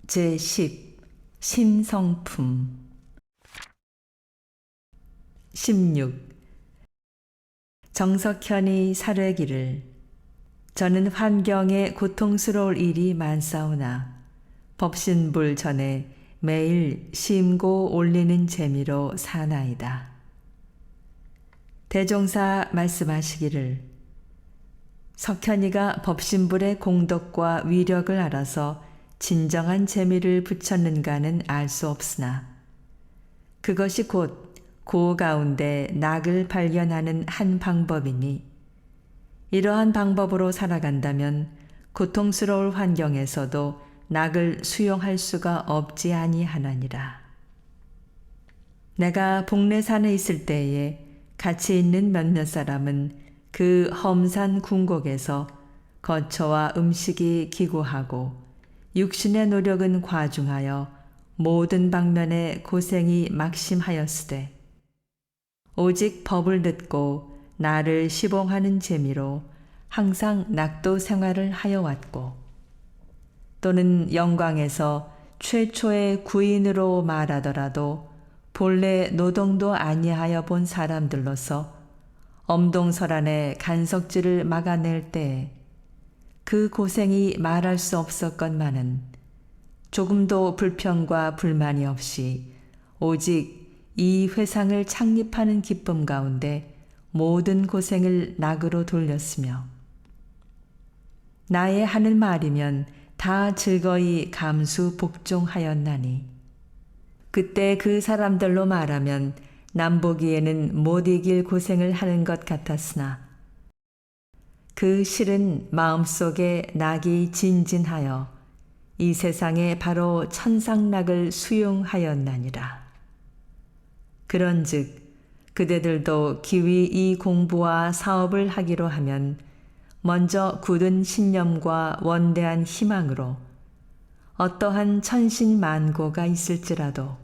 제10 신성품 16. 정석현이 사뢰기를 저는 환경에 고통스러울 일이 많사오나 법신불 전에 매일 심고 올리는 재미로 사나이다. 대종사 말씀하시기를 석현이가 법신불의 공덕과 위력을 알아서 진정한 재미를 붙였는가는 알 수 없으나 그것이 곧 그 가운데 낙을 발견하는 한 방법이니 이러한 방법으로 살아간다면 고통스러울 환경에서도 낙을 수용할 수가 없지 아니하나니라. 내가 복례산에 있을 때에 같이 있는 몇몇 사람은 그 험산 궁곡에서 거처와 음식이 기구하고 육신의 노력은 과중하여 모든 방면에 고생이 막심하였으되 오직 법을 듣고 나를 시봉하는 재미로 항상 낙도 생활을 하여 왔고 또는 영광에서 최초의 구인으로 말하더라도 본래 노동도 아니하여 본 사람들로서 엄동설안의 간석질을 막아낼 때에 그 고생이 말할 수 없었건만은 조금도 불평과 불만이 없이 오직 이 회상을 창립하는 기쁨 가운데 모든 고생을 낙으로 돌렸으며 나의 하는 말이면 다 즐거이 감수 복종하였나니 그때 그 사람들로 말하면 남보기에는 못 이길 고생을 하는 것 같았으나 그 실은 마음속에 낙이 진진하여 이 세상에 바로 천상낙을 수용하였나니라. 그런즉 그대들도 기위 이 공부와 사업을 하기로 하면 먼저 굳은 신념과 원대한 희망으로 어떠한 천신만고가 있을지라도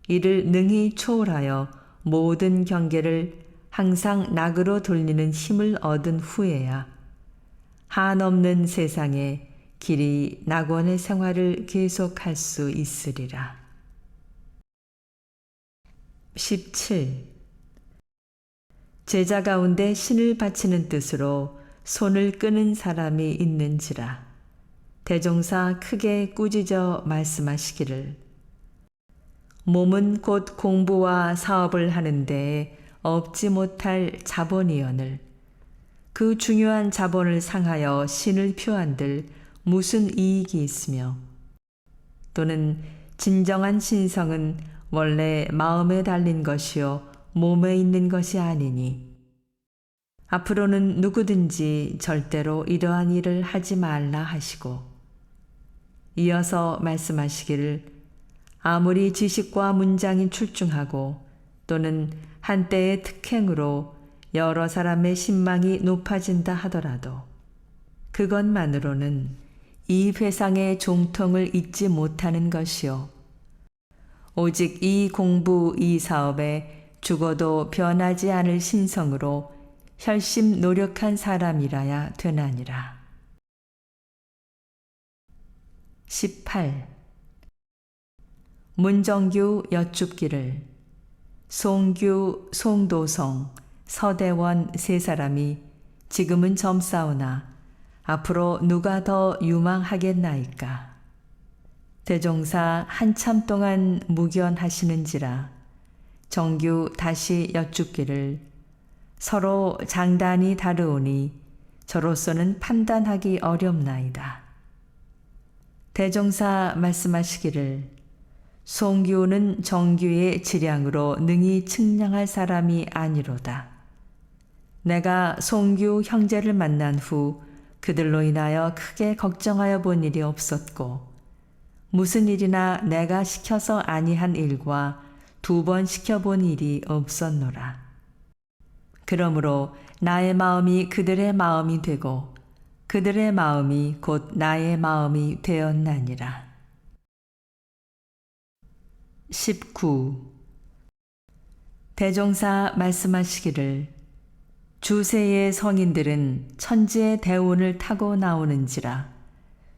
이를 능히 초월하여 모든 경계를 항상 낙으로 돌리는 힘을 얻은 후에야 한없는 세상에 길이 낙원의 생활을 계속할 수 있으리라. 17. 제자 가운데 신을 바치는 뜻으로 손을 끄는 사람이 있는지라 대종사 크게 꾸짖어 말씀하시기를 몸은 곧 공부와 사업을 하는 데에 없지 못할 자본이여늘 그 중요한 자본을 상하여 신을 표한들 무슨 이익이 있으며 또는 진정한 신성은 원래 마음에 달린 것이요 몸에 있는 것이 아니니 앞으로는 누구든지 절대로 이러한 일을 하지 말라 하시고 이어서 말씀하시기를 아무리 지식과 문장이 출중하고 또는 한때의 특행으로 여러 사람의 신망이 높아진다 하더라도 그것만으로는 이 회상의 종통을 잊지 못하는 것이요 오직 이 공부 이 사업에 죽어도 변하지 않을 신성으로 혈심 노력한 사람이라야 되나니라. 18. 문정규 여쭙기를 송규, 송도성, 서대원 세 사람이 지금은 젊사오나 앞으로 누가 더 유망하겠나이까. 대종사 한참 동안 묵연하시는지라 정규 다시 여쭙기를 서로 장단이 다르오니 저로서는 판단하기 어렵나이다. 대종사 말씀하시기를 송규는 정규의 질량으로 능히 측량할 사람이 아니로다. 내가 송규 형제를 만난 후 그들로 인하여 크게 걱정하여 본 일이 없었고 무슨 일이나 내가 시켜서 아니한 일과 2번 시켜본 일이 없었노라. 그러므로 나의 마음이 그들의 마음이 되고 그들의 마음이 곧 나의 마음이 되었나니라. 19. 대종사 말씀하시기를 주세의 성인들은 천지의 대운을 타고 나오는지라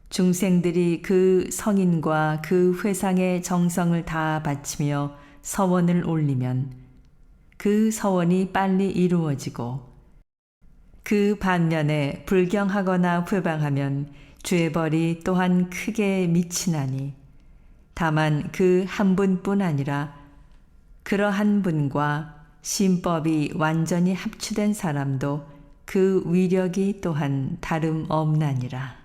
중생들이 그 성인과 그 회상의 정성을 다 바치며 서원을 올리면 그 서원이 빨리 이루어지고, 그 반면에 불경하거나 회방하면 죄벌이 또한 크게 미치나니, 다만 그 한 분뿐 아니라 그러한 분과 신법이 완전히 합치된 사람도 그 위력이 또한 다름없나니라.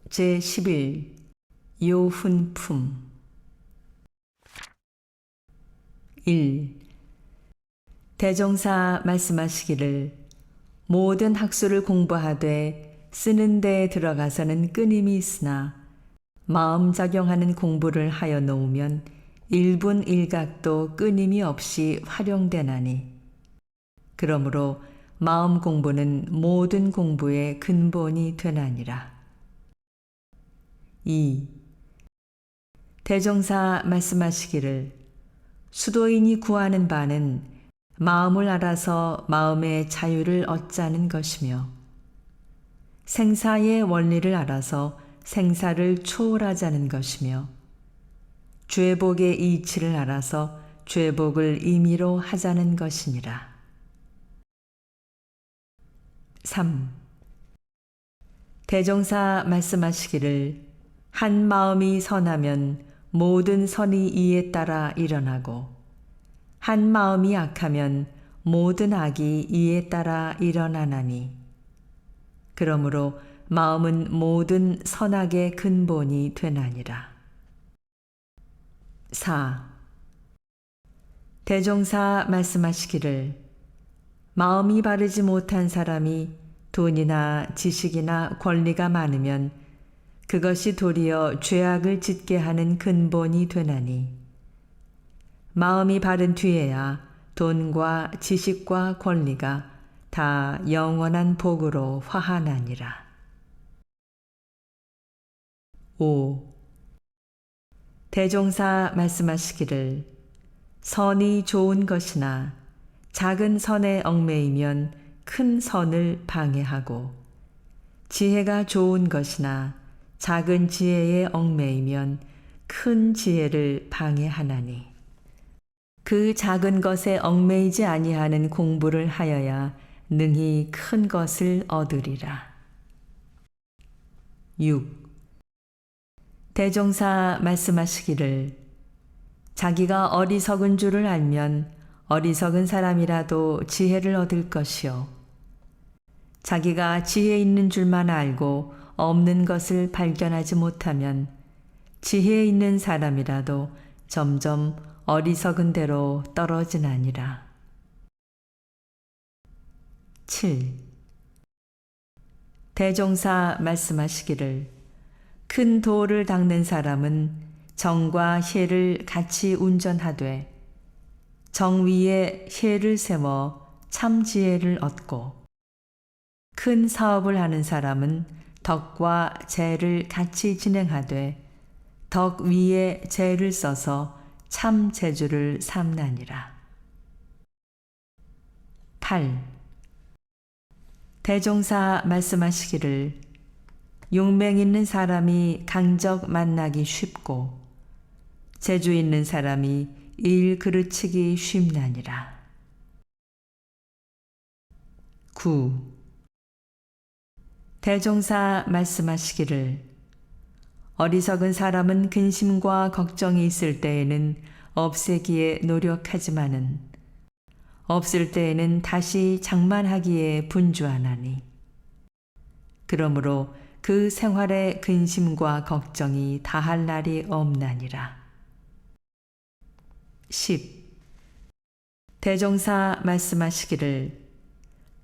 제11 요훈품 1. 대종사 말씀하시기를 모든 학술을 공부하되 쓰는 데에 들어가서는 끊임이 있으나 마음작용하는 공부를 하여 놓으면 일분일각도 끊임이 없이 활용되나니, 그러므로 마음 공부는 모든 공부의 근본이 되나니라. 2. 대종사 말씀하시기를 수도인이 구하는 바는 마음을 알아서 마음의 자유를 얻자는 것이며, 생사의 원리를 알아서 생사를 초월하자는 것이며, 죄복의 이치를 알아서 죄복을 임의로 하자는 것이니라. 3. 대종사 말씀하시기를 한 마음이 선하면 모든 선이 이에 따라 일어나고, 한 마음이 악하면 모든 악이 이에 따라 일어나나니, 그러므로 마음은 모든 선악의 근본이 되나니라. 4. 대종사 말씀하시기를 마음이 바르지 못한 사람이 돈이나 지식이나 권리가 많으면 그것이 도리어 죄악을 짓게 하는 근본이 되나니, 마음이 바른 뒤에야 돈과 지식과 권리가 다 영원한 복으로 화하나니라. 5. 대종사 말씀하시기를 선이 좋은 것이나 작은 선에 얽매이면 큰 선을 방해하고, 지혜가 좋은 것이나 작은 지혜에 얽매이면 큰 지혜를 방해하나니, 그 작은 것에 얽매이지 아니하는 공부를 하여야 능히 큰 것을 얻으리라. 6. 대종사 말씀하시기를 자기가 어리석은 줄을 알면 어리석은 사람이라도 지혜를 얻을 것이요, 자기가 지혜 있는 줄만 알고 없는 것을 발견하지 못하면 지혜 있는 사람이라도 점점 어리석은 대로 떨어지나니라. 7. 대종사 말씀하시기를 큰 도를 닦는 사람은 정과 희를 같이 운전하되 정 위에 희를 세워 참 지혜를 얻고, 큰 사업을 하는 사람은 덕과 재를 같이 진행하되 덕 위에 재를 써서 참 재주를 삼나니라. 8. 대종사 말씀하시기를 용맹 있는 사람이 강적 만나기 쉽고 재주 있는 사람이 일 그르치기 쉽나니라. 9. 대종사 말씀하시기를 어리석은 사람은 근심과 걱정이 있을 때에는 없애기에 노력하지만은 없을 때에는 다시 장만하기에 분주하나니 그러므로 그 생활에 근심과 걱정이 다할 날이 없나니라. 10. 대종사 말씀하시기를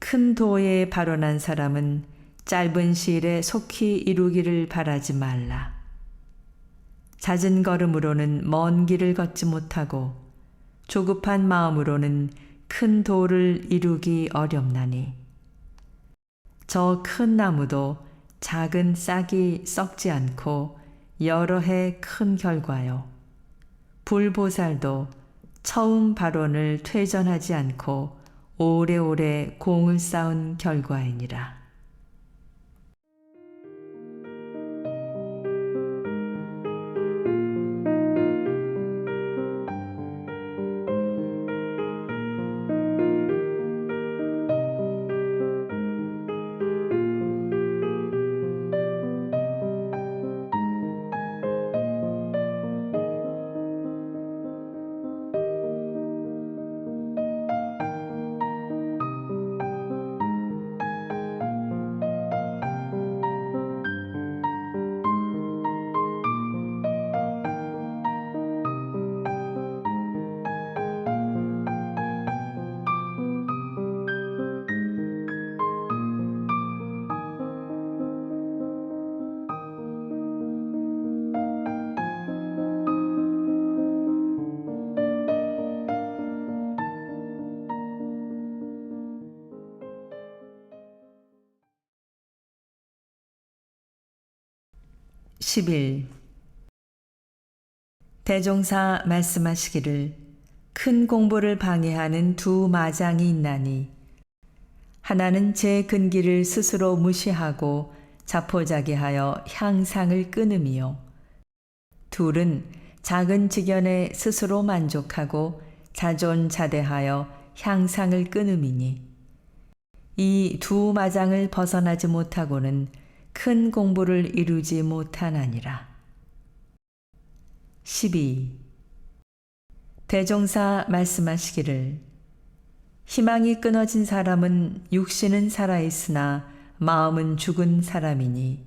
큰 도에 발원한 사람은 짧은 시일에 속히 이루기를 바라지 말라. 잦은 걸음으로는 먼 길을 걷지 못하고 조급한 마음으로는 큰 도를 이루기 어렵나니 저 큰 나무도 작은 싹이 썩지 않고 여러 해 큰 결과요. 불보살도 처음 발원을 퇴전하지 않고 오래오래 공을 쌓은 결과이니라. (11) 대종사 말씀하시기를 큰 공부를 방해하는 두 마장이 있나니 하나는 제 근기를 스스로 무시하고 자포자기하여 향상을 끊음이요 둘은 작은 직연에 스스로 만족하고 자존자대하여 향상을 끊음이니 이 두 마장을 벗어나지 못하고는 큰 공부를 이루지 못하나니라. 12. 대종사 말씀하시기를 희망이 끊어진 사람은 육신은 살아있으나 마음은 죽은 사람이니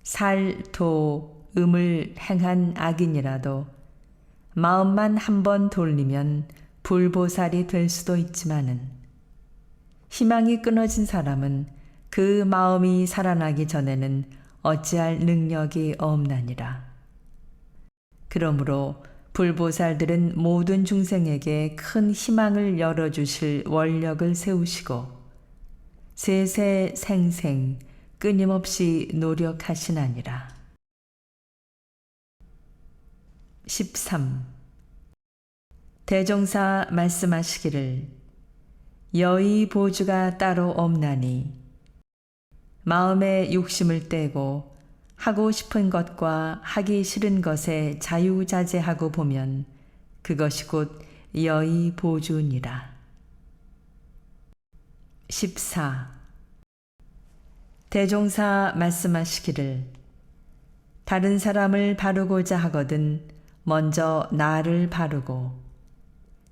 살, 도, 음을 행한 악인이라도 마음만 한번 돌리면 불보살이 될 수도 있지만은 희망이 끊어진 사람은 그 마음이 살아나기 전에는 어찌할 능력이 없나니라. 그러므로 불보살들은 모든 중생에게 큰 희망을 열어주실 원력을 세우시고 세세 생생 끊임없이 노력하시나니라. 13. 대종사 말씀하시기를 여의 보주가 따로 없나니 마음에 욕심을 떼고 하고 싶은 것과 하기 싫은 것에 자유자재하고 보면 그것이 곧 여의 보주니라. 14. 대종사 말씀하시기를 다른 사람을 바르고자 하거든 먼저 나를 바르고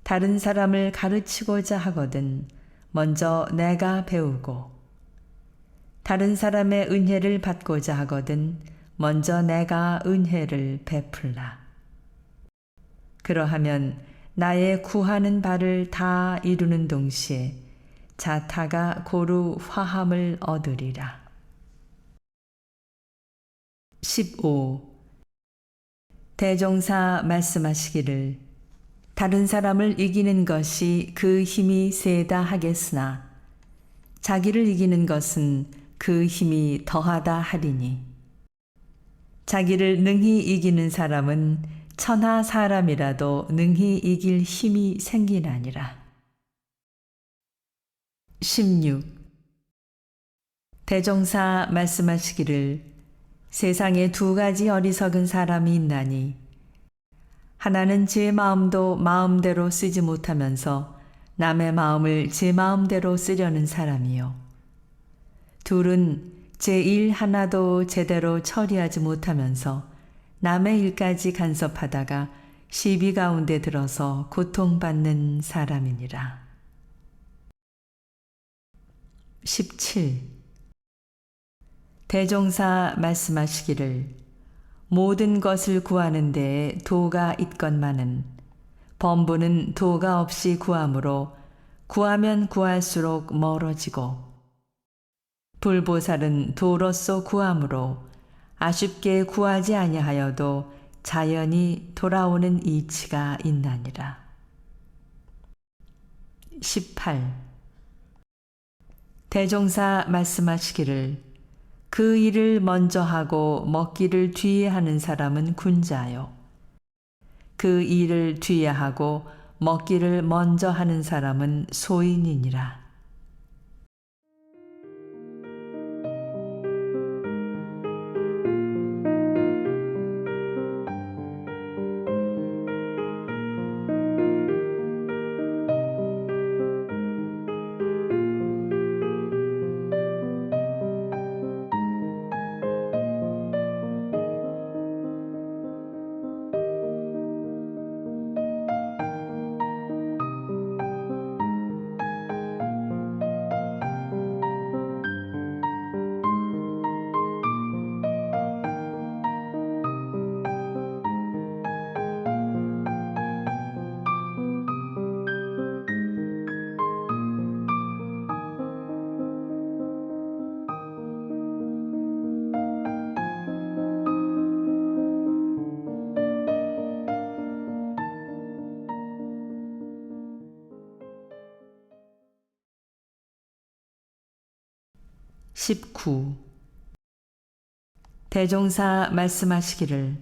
다른 사람을 가르치고자 하거든 먼저 내가 배우고 다른 사람의 은혜를 받고자 하거든 먼저 내가 은혜를 베풀라. 그러하면 나의 구하는 바를 다 이루는 동시에 자타가 고루 화함을 얻으리라. 15. 대종사 말씀하시기를 다른 사람을 이기는 것이 그 힘이 세다 하겠으나 자기를 이기는 것은 그 힘이 더하다 하리니 자기를 능히 이기는 사람은 천하 사람이라도 능히 이길 힘이 생기나니라. 16. 대종사 말씀하시기를 세상에 두 가지 어리석은 사람이 있나니 하나는 제 마음도 마음대로 쓰지 못하면서 남의 마음을 제 마음대로 쓰려는 사람이요. 둘은 제 일 하나도 제대로 처리하지 못하면서 남의 일까지 간섭하다가 시비 가운데 들어서 고통받는 사람이니라. 17. 대종사 말씀하시기를 모든 것을 구하는 데에 도가 있건만은 범부는 도가 없이 구함으로 구하면 구할수록 멀어지고 불보살은 도로서 구함으로 아쉽게 구하지 아니하여도 자연히 돌아오는 이치가 있나니라. 18. 대종사 말씀하시기를 그 일을 먼저 하고 먹기를 뒤에 하는 사람은 군자요. 그 일을 뒤에 하고 먹기를 먼저 하는 사람은 소인이니라. 19. 대종사 말씀하시기를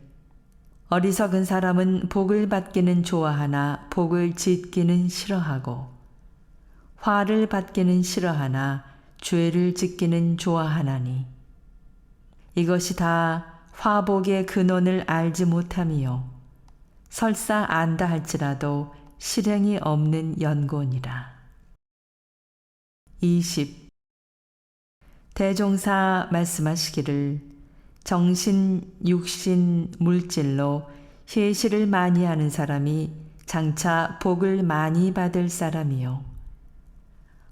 어리석은 사람은 복을 받기는 좋아하나 복을 짓기는 싫어하고 화를 받기는 싫어하나 죄를 짓기는 좋아하나니 이것이 다 화복의 근원을 알지 못함이요 설사 안다 할지라도 실행이 없는 연고니라. 20. 대종사 말씀하시기를 정신, 육신, 물질로 해시를 많이 하는 사람이 장차 복을 많이 받을 사람이요.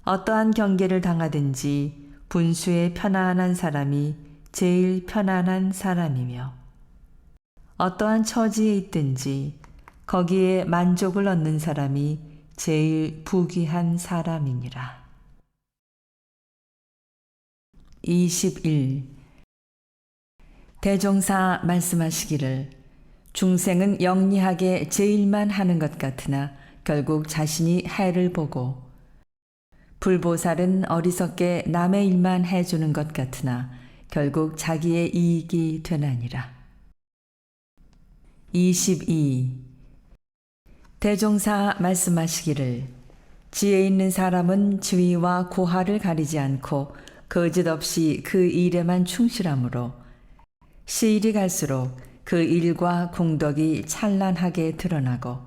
어떠한 경계를 당하든지 분수에 편안한 사람이 제일 편안한 사람이며 어떠한 처지에 있든지 거기에 만족을 얻는 사람이 제일 부귀한 사람이니라. 21. 대종사 말씀하시기를 중생은 영리하게 제 일만 하는 것 같으나 결국 자신이 해를 보고 불보살은 어리석게 남의 일만 해주는 것 같으나 결국 자기의 이익이 되나니라. 22. 대종사 말씀하시기를 지혜 있는 사람은 지위와 고하를 가리지 않고 거짓없이 그 일에만 충실하므로 시일이 갈수록 그 일과 공덕이 찬란하게 드러나고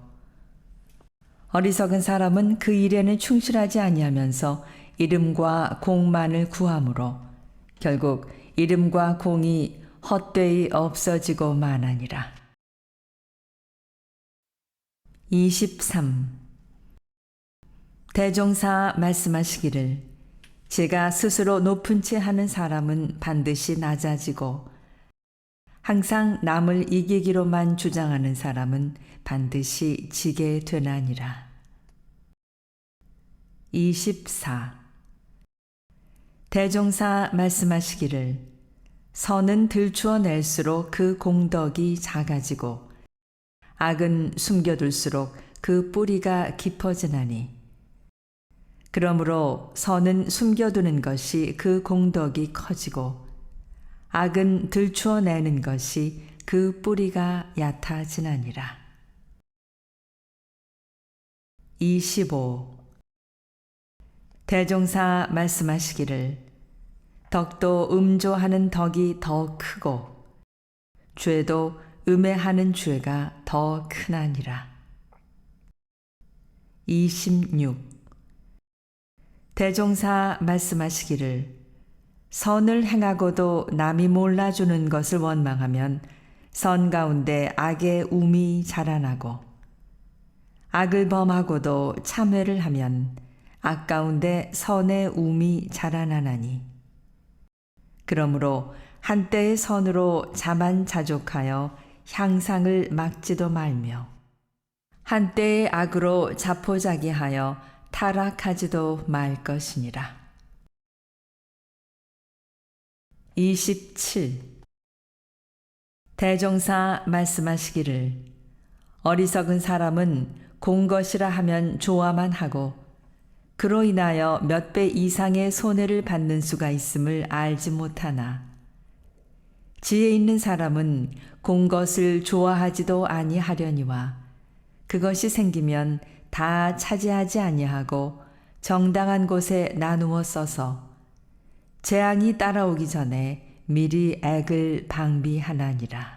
어리석은 사람은 그 일에는 충실하지 아니하면서 이름과 공만을 구하므로 결국 이름과 공이 헛되이 없어지고 마나니라. 23. 대종사 말씀하시기를 제가 스스로 높은 채 하는 사람은 반드시 낮아지고 항상 남을 이기기로만 주장하는 사람은 반드시 지게 되나니라. 24. 대종사 말씀하시기를 선은 들추어낼수록 그 공덕이 작아지고 악은 숨겨둘수록 그 뿌리가 깊어지나니 그러므로 선은 숨겨두는 것이 그 공덕이 커지고 악은 들추어내는 것이 그 뿌리가 얕아지나니라. 25. 대종사 말씀하시기를 덕도 음조하는 덕이 더 크고 죄도 음해하는 죄가 더 크나니라. 26. 대종사 말씀하시기를 선을 행하고도 남이 몰라주는 것을 원망하면 선 가운데 악의 움이 자라나고 악을 범하고도 참회를 하면 악 가운데 선의 움이 자라나나니 그러므로 한때의 선으로 자만자족하여 향상을 막지도 말며 한때의 악으로 자포자기하여 타락하지도 말 것이니라. 27. 대종사 말씀하시기를 어리석은 사람은 공것이라 하면 좋아만 하고 그로 인하여 몇 배 이상의 손해를 받는 수가 있음을 알지 못하나 지혜 있는 사람은 공것을 좋아하지도 아니하려니와 그것이 생기면 다 차지하지 아니하고 정당한 곳에 나누어 써서 재앙이 따라오기 전에 미리 액을 방비하나니라.